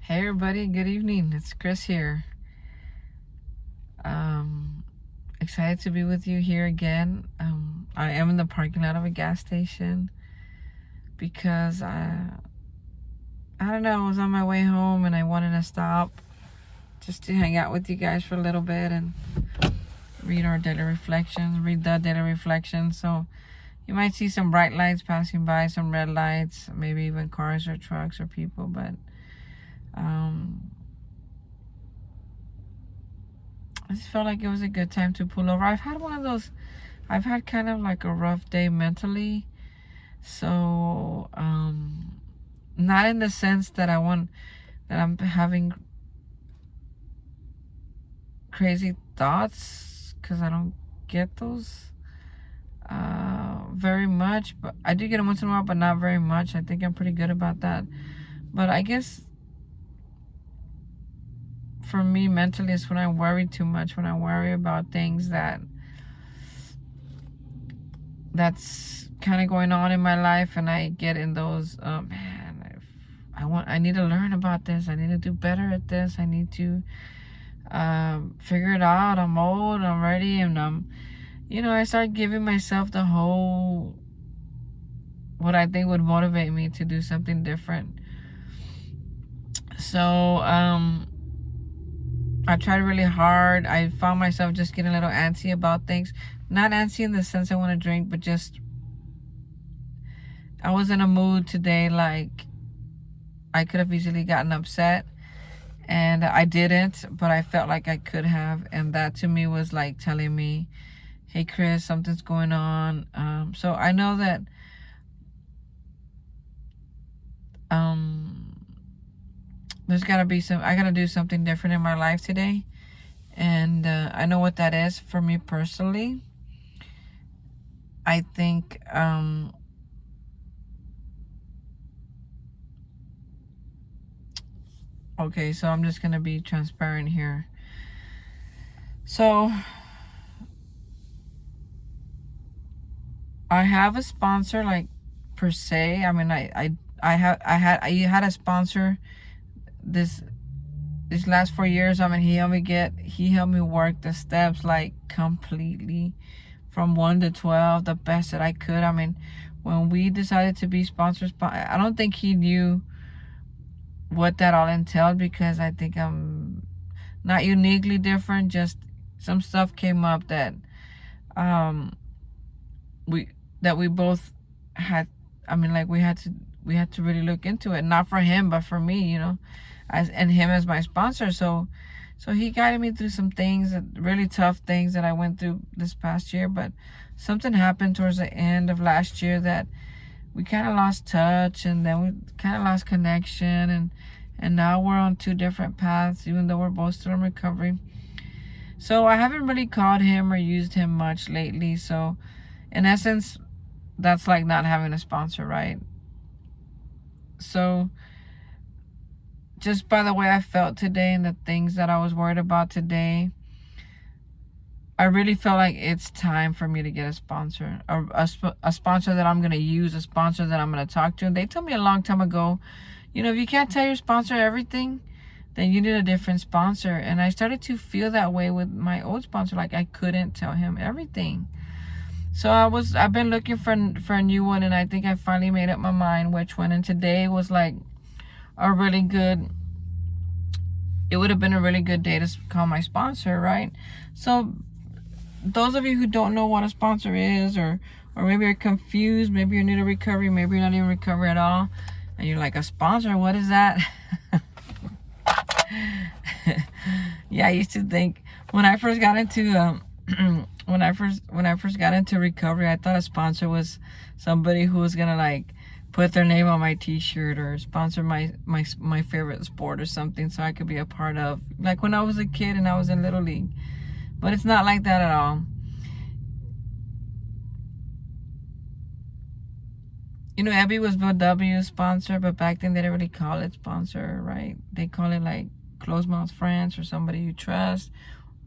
Hey everybody, good evening. It's Chris here. Excited to be with you here again. I am in the parking lot of a gas station because I don't know, I was on my way home and I wanted to stop just to hang out with you guys for a little bit and read the daily reflections. So you might see some bright lights passing by, some red lights, maybe even cars or trucks or people, but I just felt like it was a good time to pull over. I've had kind of like a rough day mentally. So, not in the sense that that I'm having crazy thoughts, because I don't get those very much. But I do get them once in a while, but not very much. I think I'm pretty good about that. But I guess for me mentally is when I worry too much, when I worry about things that's kind of going on in my life, and I get in those man, I need to learn about this, I need to do better at this, I need to figure it out, I'm old, I'm ready, and I start giving myself the whole what I think would motivate me to do something different. So I tried really hard. I found myself just getting a little antsy about things. Not antsy in the sense I want to drink, but just I was in a mood today like I could have easily gotten upset, and I didn't, but I felt like I could have, and that to me was like telling me, hey Chris, something's going on. So I know that there's gotta be I gotta do something different in my life today, and I know what that is for me personally. I think okay, so I'm just gonna be transparent here. So I have a sponsor, like, per se. I mean, I had a sponsor these last 4 years. I mean, he helped me work the steps like completely from 1 to 12, the best that I could. I mean, when we decided to be sponsors, I don't think he knew what that all entailed, because I think I'm not uniquely different, just some stuff came up that we both had. I mean, like, we had to really look into it, not for him but for me, and him as my sponsor. So he guided me through some things, really tough things that I went through this past year. But something happened towards the end of last year that we kind of lost touch, and then we kind of lost connection, and now we're on two different paths, even though we're both still in recovery. So I haven't really called him or used him much lately. So in essence, that's like not having a sponsor, right? So just by the way I felt today and the things that I was worried about today, I really felt like it's time for me to get a sponsor, a sponsor that I'm going to use, a sponsor that I'm going to talk to. And they told me a long time ago, if you can't tell your sponsor everything, then you need a different sponsor. And I started to feel that way with my old sponsor, like I couldn't tell him everything. So I've been looking for a new one, and I think I finally made up my mind which one. And today was like it would have been a really good day to call my sponsor, right? So those of you who don't know what a sponsor is, or maybe you're confused, maybe you're new to recovery, maybe you're not even recovery at all, and you're like, a sponsor, what is that? Yeah, I used to think when I first got into when I first got into recovery, I thought a sponsor was somebody who was gonna like put their name on my t-shirt or sponsor my favorite sport or something, so I could be a part of, like when I was a kid and I was in Little League. But it's not like that at all. Abby was Bill W's sponsor, but back then they didn't really call it sponsor, right? They call it like close mouth friends, or somebody you trust,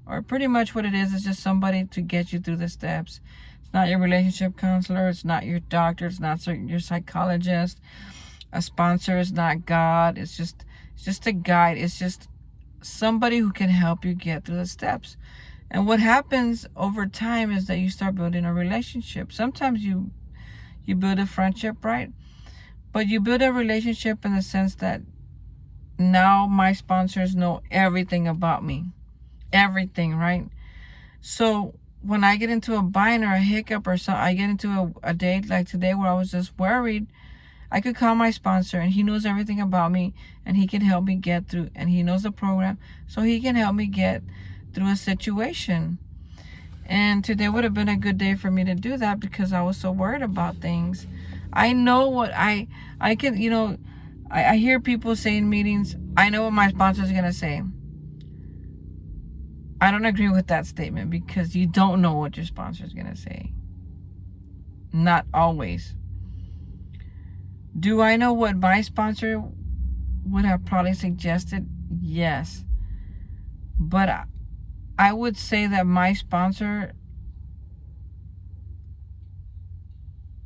or pretty much what it is just somebody to get you through the steps. It's not your relationship counselor, it's not your doctor, it's not your psychologist. A sponsor is not God. It's just a guide. It's just somebody who can help you get through the steps. And what happens over time is that you start building a relationship. Sometimes you build a friendship, right? But you build a relationship in the sense that now my sponsors know everything about me. Everything, right? So when I get into a bind or a hiccup or so, I get into a date like today where I was just worried, I could call my sponsor and he knows everything about me and he can help me get through, and he knows the program, so he can help me get through a situation. And today would have been a good day for me to do that because I was so worried about things. I know what I can, I hear people say in meetings, I know what my sponsor is going to say. I don't agree with that statement because you don't know what your sponsor is going to say. Not always. Do I know what my sponsor would have probably suggested? Yes. But I would say that my sponsor,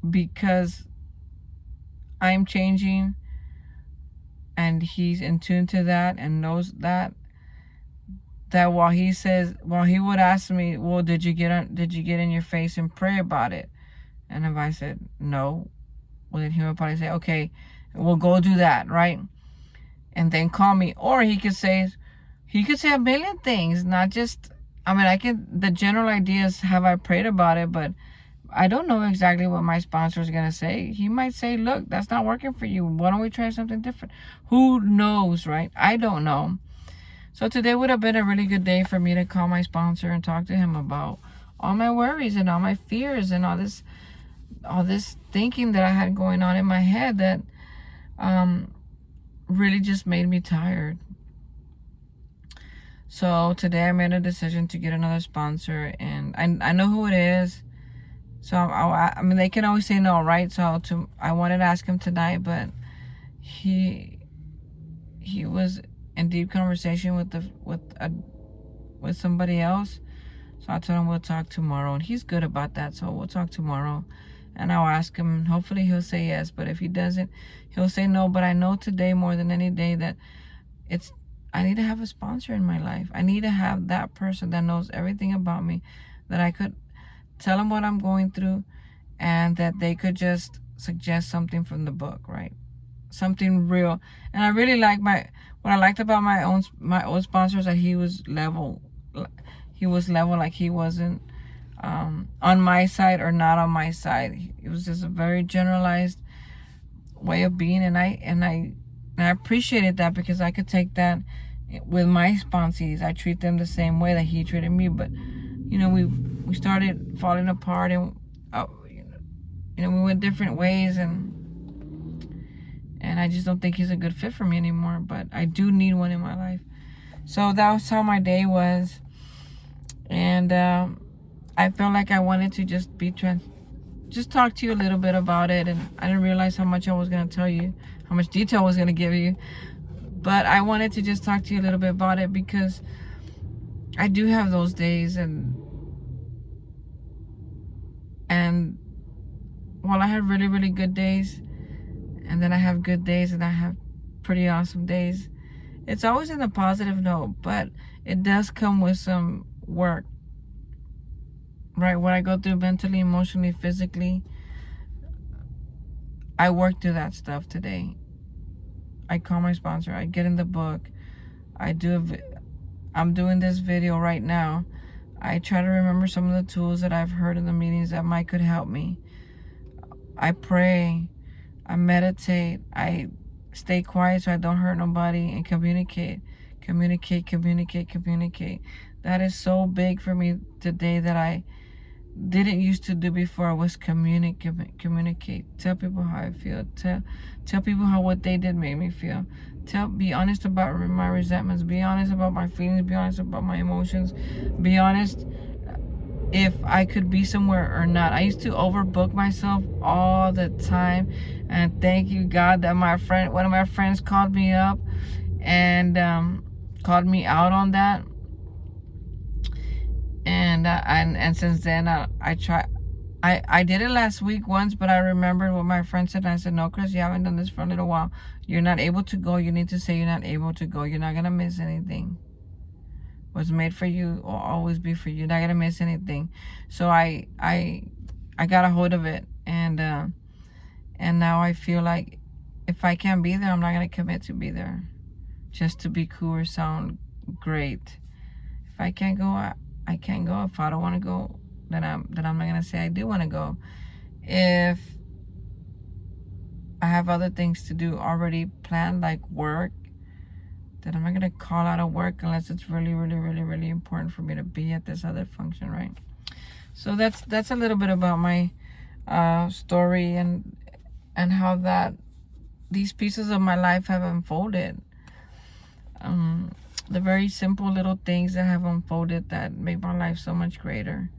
because I'm changing and he's in tune to that and knows that while he would ask me, well, did you get in your face and pray about it? And if I said no, well, then he would probably say, okay, we'll go do that, right? And then call me. Or he could say a million things, not just, the general idea is, have I prayed about it? But I don't know exactly what my sponsor is going to say. He might say, look, that's not working for you. Why don't we try something different? Who knows, right? I don't know. So today would have been a really good day for me to call my sponsor and talk to him about all my worries and all my fears and all this thinking that I had going on in my head that really just made me tired. So today I made a decision to get another sponsor, and I know who it is. So they can always say no, right? So I wanted to ask him tonight, but he was in deep conversation with somebody else. So I told him we'll talk tomorrow, and he's good about that. So we'll talk tomorrow, and I'll ask him. Hopefully he'll say yes, but if he doesn't, he'll say no. But I know today more than any day that I need to have a sponsor in my life. I need to have that person that knows everything about me, that I could tell them what I'm going through, and that they could just suggest something from the book, right? Something real. And I really like what I liked about my old sponsor is that he was level. Like he wasn't on my side or not on my side. It was just a very generalized way of being, and I appreciated that because I could take that with my sponsees. I treat them the same way that he treated me, but we started falling apart, and we went different ways, and I just don't think he's a good fit for me anymore. But I do need one in my life. So that was how my day was, and I felt like I wanted to just just talk to you a little bit about it. And I didn't realize how much I was going to tell you, how much detail I was going to give you, but I wanted to just talk to you a little bit about it because I do have those days, and while I have really, really good days, and then I have good days, and I have pretty awesome days, it's always in a positive note, but it does come with some work, right? What I go through mentally, emotionally, physically, I work through that stuff today. I call my sponsor, I get in the book, I'm doing this video right now. I try to remember some of the tools that I've heard in the meetings that could help me. I pray, I meditate, I stay quiet so I don't hurt nobody, and communicate. That is so big for me today that I didn't used to do before. I was communicate. Tell people how I feel. Tell people how what they did made me feel. Be honest about my resentments. Be honest about my feelings. Be honest about my emotions. Be honest if I could be somewhere or not. I used to overbook myself all the time, and thank you God that one of my friends called me up and called me out on that. And since then I I did it last week once, but I remembered what my friend said. And I said, no, Chris, you haven't done this for a little while. You're not able to go. You need to say you're not able to go. You're not going to miss anything. What's made for you will always be for you. You're not going to miss anything. So I got a hold of it. And now I feel like if I can't be there, I'm not going to commit to be there. Just to be cool or sound great. If I can't go, I can't go. If I don't want to go, then I'm not gonna say I do want to go. If I have other things to do already planned, like work, then I'm not gonna call out of work unless it's really, really, really, really important for me to be at this other function, right? So that's a little bit about my story and how that these pieces of my life have unfolded. The very simple little things that have unfolded that make my life so much greater.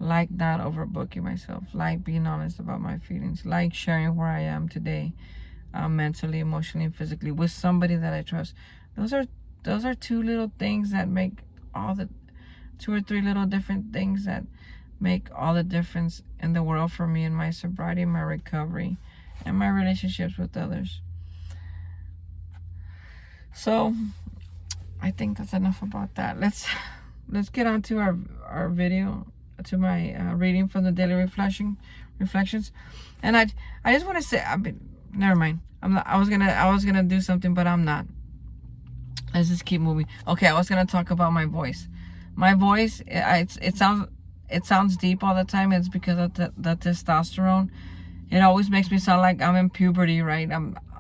Like not overbooking myself, like being honest about my feelings, like sharing where I am today, mentally, emotionally, and physically with somebody that I trust. Those are two little things that make all the 2 or 3 little different things that make all the difference in the world for me in my sobriety, my recovery, and my relationships with others. So I think that's enough about that. Let's get on to our video, to my reading from the daily reflections. And I just want to say, never mind. I was gonna do something, but I'm not. Let's just keep moving. Okay, I was gonna talk about my voice. My voice, it sounds deep all the time. It's because of the testosterone. It always makes me sound like I'm in puberty, right?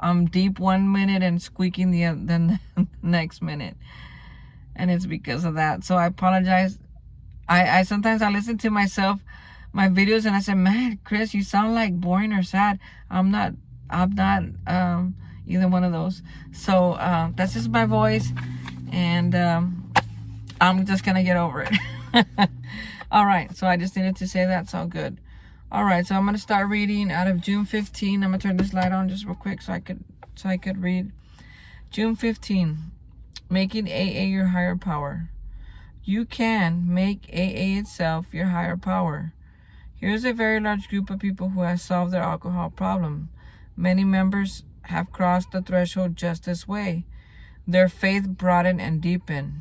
I'm deep 1 minute and squeaking the next minute, and it's because of that. So I apologize. I sometimes I listen to myself, my videos, and I say, man, Chris, you sound like boring or sad. I'm not either one of those. So that's just my voice, and I'm just gonna get over it. All right, so I just needed to say that. It's all good. All right, so I'm gonna start reading out of June 15. I'm gonna turn this light on just real quick so I could read. June 15, making AA your higher power. You can make AA itself your higher power. Here's a very large group of people who have solved their alcohol problem. Many members have crossed the threshold just this way. Their faith broadened and deepened,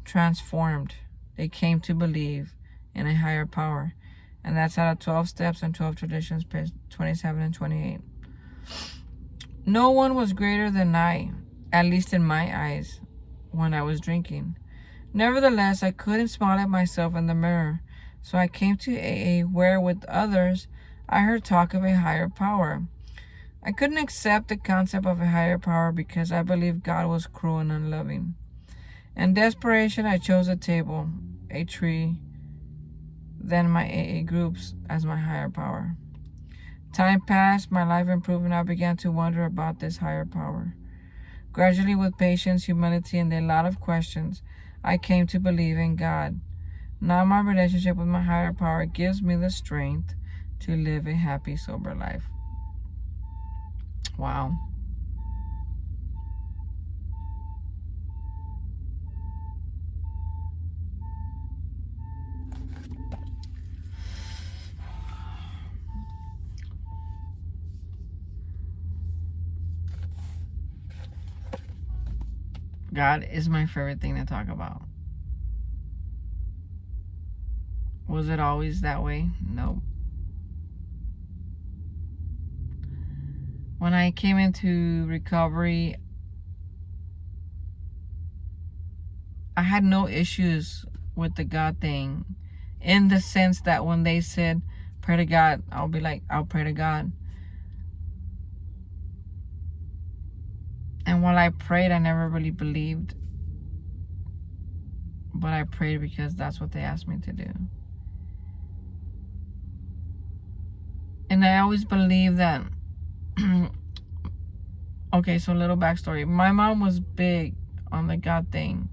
transformed. They came to believe in a higher power. And that's out of 12 Steps and 12 Traditions, page 27 and 28. No one was greater than I, at least in my eyes, when I was drinking. Nevertheless, I couldn't smile at myself in the mirror, so I came to AA where, with others, I heard talk of a higher power. I couldn't accept the concept of a higher power because I believed God was cruel and unloving. In desperation, I chose a table, a tree, then my AA groups as my higher power. Time passed, my life improved, and I began to wonder about this higher power. Gradually, with patience, humility, and a lot of questions, I came to believe in God. Now my relationship with my higher power gives me the strength to live a happy, sober life. Wow. God is my favorite thing to talk about. Was it always that way? No. When I came into recovery, I had no issues with the God thing, in the sense that when they said, pray to God, I'll be like, I'll pray to God. And while I prayed, I never really believed. But I prayed because that's what they asked me to do. And I always believed that... Okay, so a little backstory. My mom was big on the God thing.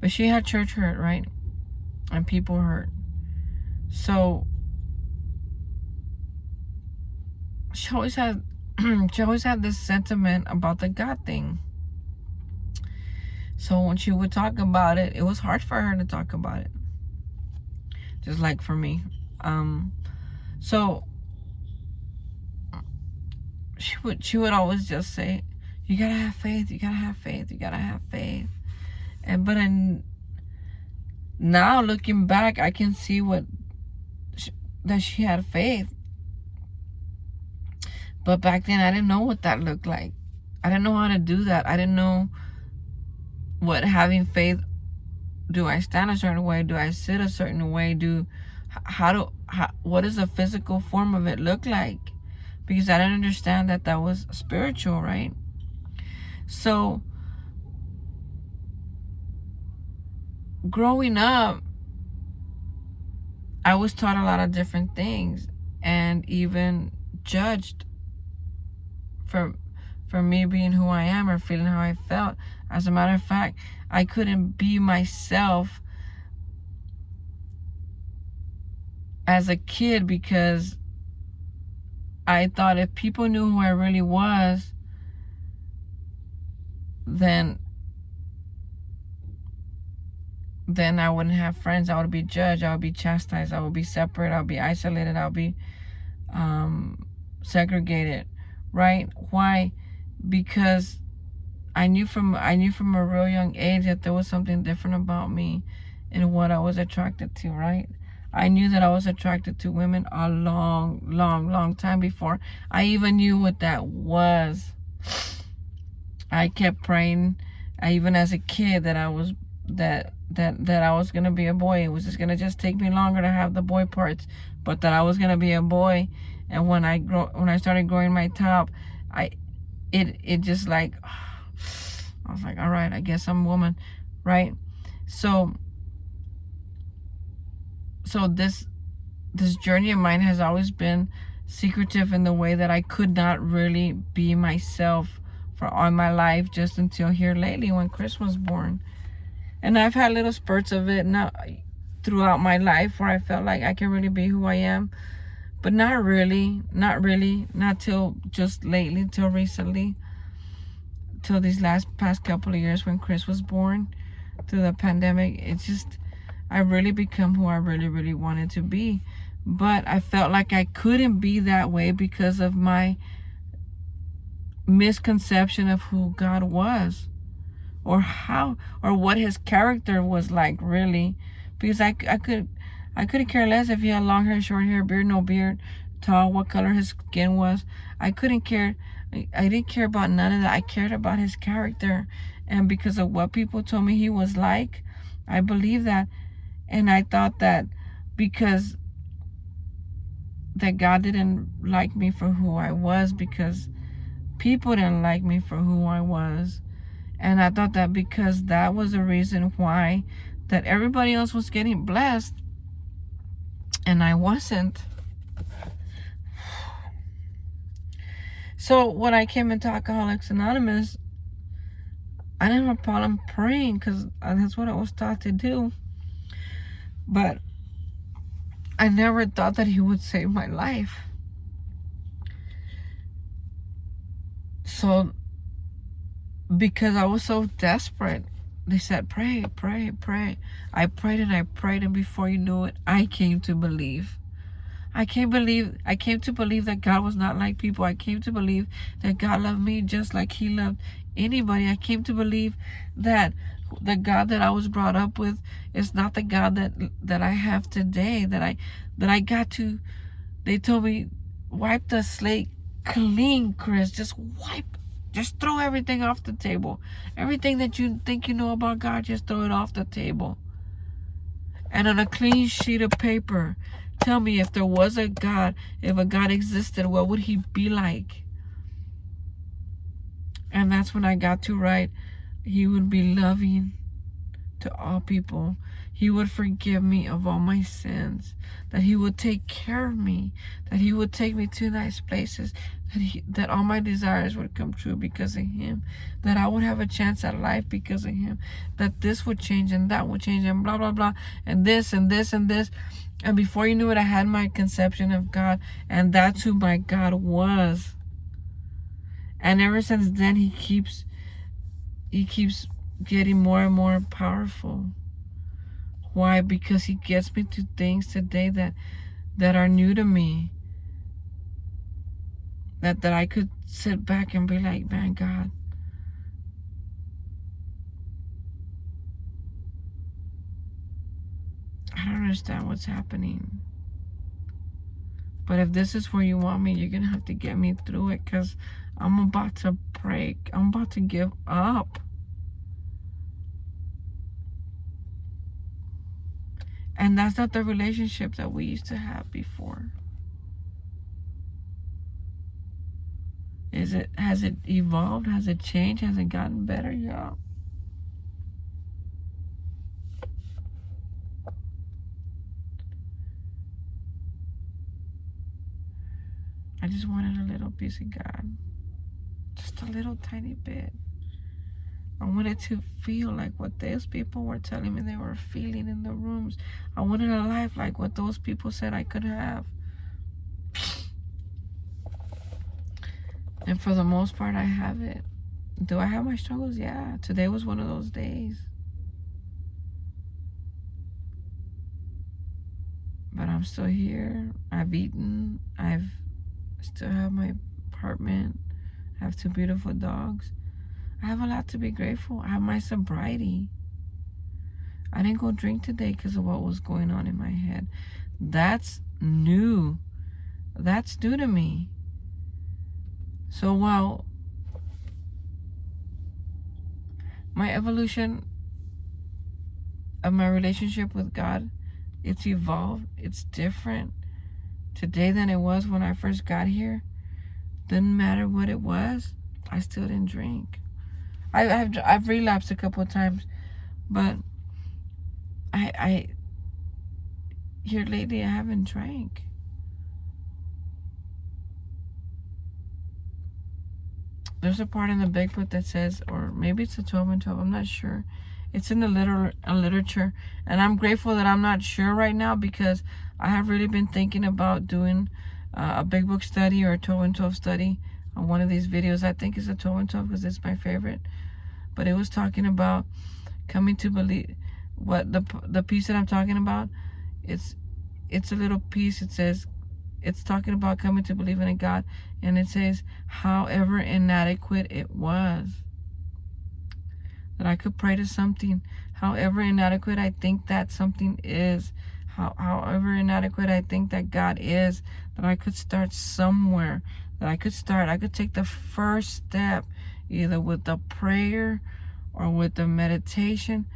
But she had church hurt, right? And people hurt. So... She always had this sentiment about the God thing. So when she would talk about it, it was hard for her to talk about it. Just like for me. So she would always just say, "You gotta have faith. You gotta have faith. You gotta have faith." And but now looking back, I can see that she had faith. But back then, I didn't know what that looked like. I didn't know how to do that. I didn't know what having faith. Do I stand a certain way? Do I sit a certain way? What does the physical form of it look like? Because I didn't understand that was spiritual, right? So growing up, I was taught a lot of different things and even judged for me being who I am or feeling how I felt. As a matter of fact, I couldn't be myself as a kid because I thought if people knew who I really was, then I wouldn't have friends. I would be judged. I would be chastised. I would be separate. I would be isolated. I would be segregated. Right? Why? Because I knew from a real young age that there was something different about me and what I was attracted to. Right? I knew that I was attracted to women a long time before I even knew what that was. I kept praying, even as a kid, that I was gonna be a boy. It was just gonna take me longer to have the boy parts, but that I was gonna be a boy. And when I started growing my top, it just like, I was like, all right, I guess I'm a woman, right? So this journey of mine has always been secretive in the way that I could not really be myself for all my life, just until here lately when Chris was born. And I've had little spurts of it now throughout my life where I felt like I can really be who I am, but not really, not till just lately, till recently, till these past couple of years when Chris was born, through the pandemic. It's just, I really become who I really wanted to be. But I felt like I couldn't be that way because of my misconception of who God was, or what his character was like, really. Because I couldn't care less if he had long hair, short hair, beard, no beard, tall, what color his skin was. I couldn't care. I didn't care about none of that. I cared about his character. And because of what people told me he was like, I believed that. And I thought that because that God didn't like me for who I was, because people didn't like me for who I was. And I thought that because that was the reason why that everybody else was getting blessed and I wasn't. So when I came into Alcoholics Anonymous, I didn't have a problem praying because that's what I was taught to do. But I never thought that he would save my life. So because I was so desperate, they said, pray. I prayed and before you knew it, I came to believe. I came to believe that God was not like people. I came to believe that God loved me just like he loved anybody. I came to believe that the God that I was brought up with is not the God that I have today, that I got to. They told me, wipe the slate clean, Chris. Just throw everything off the table. Everything that you think you know about God, just throw it off the table. And on a clean sheet of paper, tell me, if there was a God, if a God existed, what would he be like? And that's when I got to write, he would be loving to all people. He would forgive me of all my sins. That he would take care of me. That he would take me to nice places. That all my desires would come true because of him. That I would have a chance at life because of him. That this would change and that would change and blah, blah, blah. And this and this and this. And before you knew it, I had my conception of God. And that's who my God was. And ever since then, he keeps getting more and more powerful. Why? Because he gets me to things today that are new to me, that I could sit back and be like, man, God, I don't understand what's happening. But if this is where you want me, you're going to have to get me through it, because I'm about to break. I'm about to give up. And that's not the relationship that we used to have before. Has it evolved? Has it changed? Has it gotten better? Yeah. I just wanted a little piece of God. Just a little tiny bit. I wanted to feel like what those people were telling me they were feeling in the rooms. I wanted a life like what those people said I could have. And for the most part, I have it. Do I have my struggles? Yeah. Today was one of those days. But I'm still here. I've eaten. I still have my apartment. I have 2 beautiful dogs. I have a lot to be grateful. I have my sobriety. I didn't go drink today because of what was going on in my head. That's new. That's new to me. So while my evolution of my relationship with God, it's evolved, it's different today than it was when I first got here. Didn't matter what it was, I still didn't drink. I've relapsed a couple of times, but I here lately I haven't drank. There's a part in the Big Book that says, or maybe it's a 12 and 12, I'm not sure. It's in the literature, and I'm grateful that I'm not sure right now, because I have really been thinking about doing a Big Book study or a 12 and 12 study on one of these videos. I think it's a 12 and 12 because it's my favorite. But it was talking about coming to believe. What the piece that I'm talking about, it's a little piece. It says, it's talking about coming to believe in a God, and it says, however inadequate it was, that I could pray to something, however inadequate I think that something is, however inadequate I think that God is, that I could start somewhere, that I could take the first step, either with the prayer or with the meditation,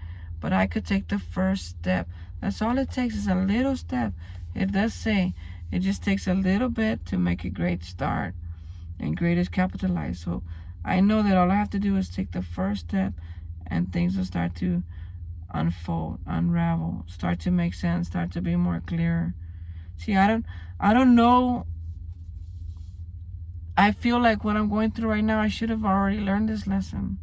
but I could take the first step. That's all it takes, is a little step. It does say it just takes a little bit to make a great start, and great is capitalized. So I know that all I have to do is take the first step, and things will start to unfold, unravel, start to make sense, start to be more clear. See, I don't know. I feel like what I'm going through right now, I should have already learned this lesson.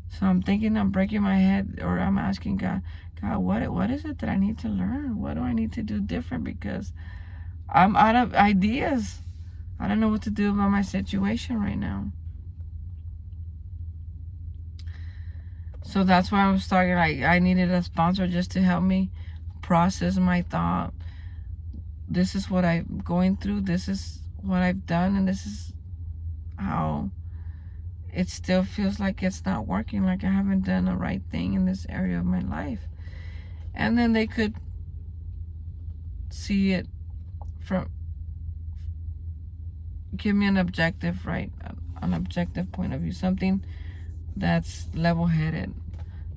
So I'm thinking, I'm breaking my head, or I'm asking God, what is it that I need to learn? What do I need to do different? Because I'm out of ideas. I don't know what to do about my situation right now. So that's why I was talking, I needed a sponsor just to help me process my thought. This is what I'm going through. This is what I've done, and this is how it still feels like it's not working, like I haven't done the right thing in this area of my life. And then they could see it from, give me an objective, right? An objective point of view, something that's level-headed.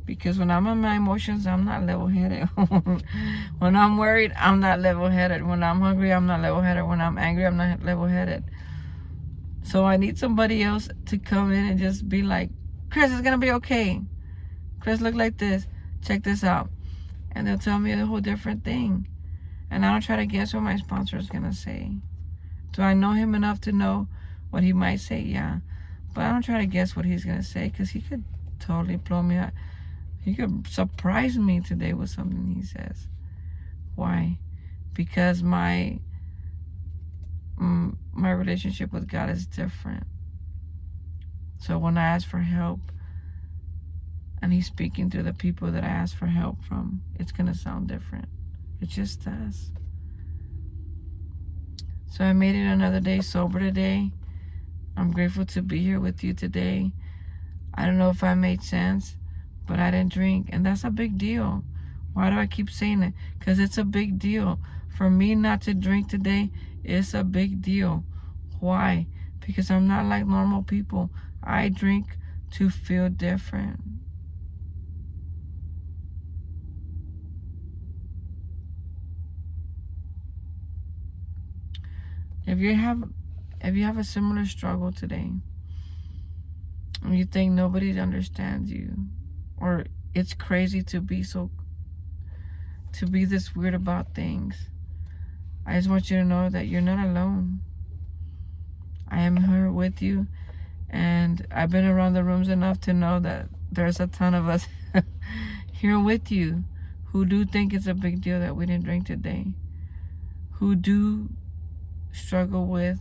Because when I'm on my emotions, I'm not level-headed. When I'm worried, I'm not level-headed. When I'm hungry, I'm not level-headed. When I'm angry, I'm not level-headed. So I need somebody else to come in and just be like, Chris, it's gonna be okay. Chris, look like this. Check this out. And they'll tell me a whole different thing. And I don't try to guess what my sponsor is gonna say. Do I know him enough to know what he might say? Yeah. But I don't try to guess what he's gonna say, because he could totally blow me out. He could surprise me today with something he says. Why? Because my relationship with God is different. So when I ask for help, and he's speaking to the people that I ask for help from, it's gonna sound different. It just does. So I made it another day sober today. I'm grateful to be here with you today. I don't know if I made sense, but I didn't drink, and that's a big deal. Why do I keep saying it? Because it's a big deal. For me not to drink today, it's a big deal. Why? Because I'm not like normal people. I drink to feel different. If you have a similar struggle today, and you think nobody understands you, or it's crazy to be this weird about things, I just want you to know that you're not alone. I am here with you, and I've been around the rooms enough to know that there's a ton of us here with you who do think it's a big deal that we didn't drink today, who do struggle with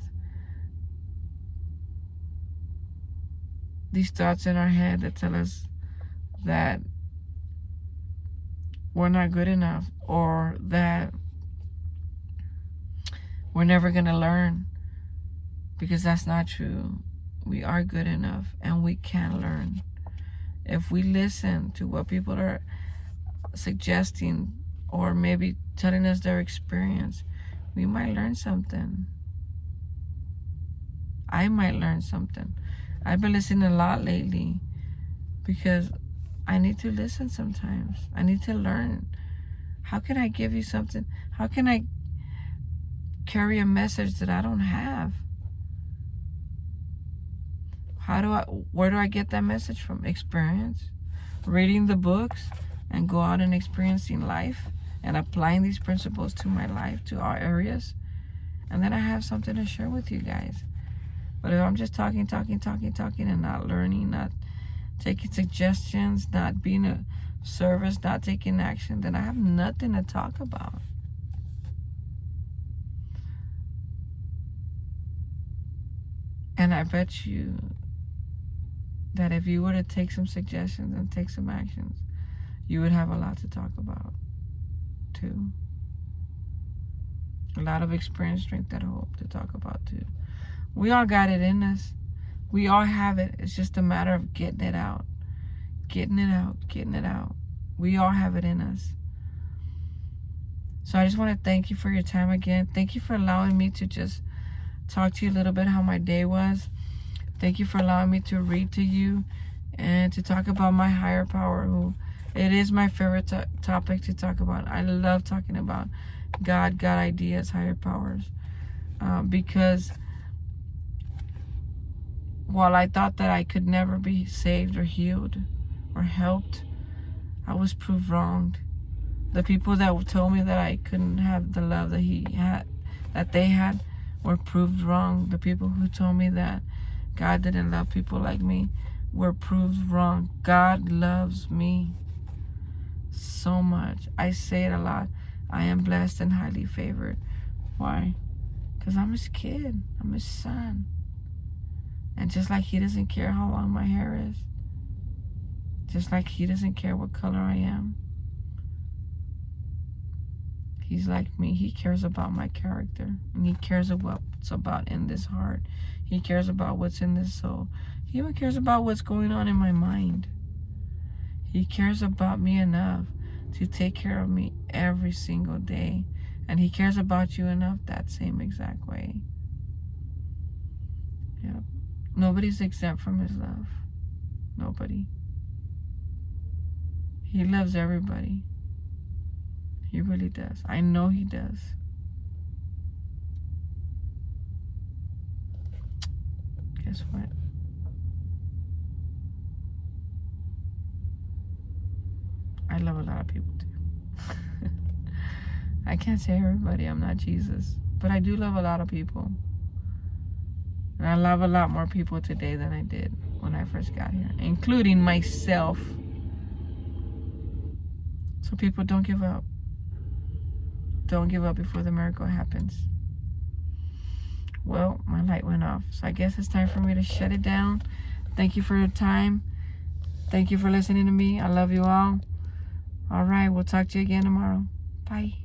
these thoughts in our head that tell us that we're not good enough, or that we're never going to learn, because that's not true. We are good enough, and we can learn. If we listen to what people are suggesting, or maybe telling us their experience, we might learn something. I might learn something. I've been listening a lot lately because I need to listen sometimes. I need to learn. How can I give you something? How can I carry a message that I don't have? Where do I get that message from? Experience. Reading the books and go out and experiencing life and applying these principles to my life, to our areas. And then I have something to share with you guys. But if I'm just talking and not learning, not taking suggestions, not being of service, not taking action, then I have nothing to talk about. And I bet you that if you were to take some suggestions and take some actions, you would have a lot to talk about too. A lot of experience, strength, and hope to talk about too. We all got it in us. We all have it. It's just a matter of getting it out. Getting it out. Getting it out. We all have it in us. So I just want to thank you for your time again. Thank you for allowing me to just talk to you a little bit how my day was. Thank you for allowing me to read to you and to talk about my higher power, who it is my favorite topic to talk about. I love talking about God ideas, higher powers, because while I thought that I could never be saved or healed or helped, I was proved wrong. The people that told me that I couldn't have the love that they had, were proved wrong. The people who told me that God didn't love people like me were proved wrong. God loves me so much. I say it a lot. I am blessed and highly favored. Why? Because I'm his kid. I'm his son. And just like he doesn't care how long my hair is, just like he doesn't care what color I am, he's like me. He cares about my character, and he cares about what's about in this heart. He cares about what's in this soul. He even cares about what's going on in my mind. He cares about me enough to take care of me every single day. And he cares about you enough that same exact way. Yep. Nobody's exempt from his love. Nobody. He loves everybody. He really does. I know he does. Guess what? I love a lot of people too. I can't say everybody. I'm not Jesus. But I do love a lot of people. And I love a lot more people today than I did when I first got here, including myself. So people, don't give up. Don't give up before the miracle happens. Well, my light went off, so I guess it's time for me to shut it down. Thank you for your time. Thank you for listening to me. I love you all. All right, we'll talk to you again tomorrow. Bye.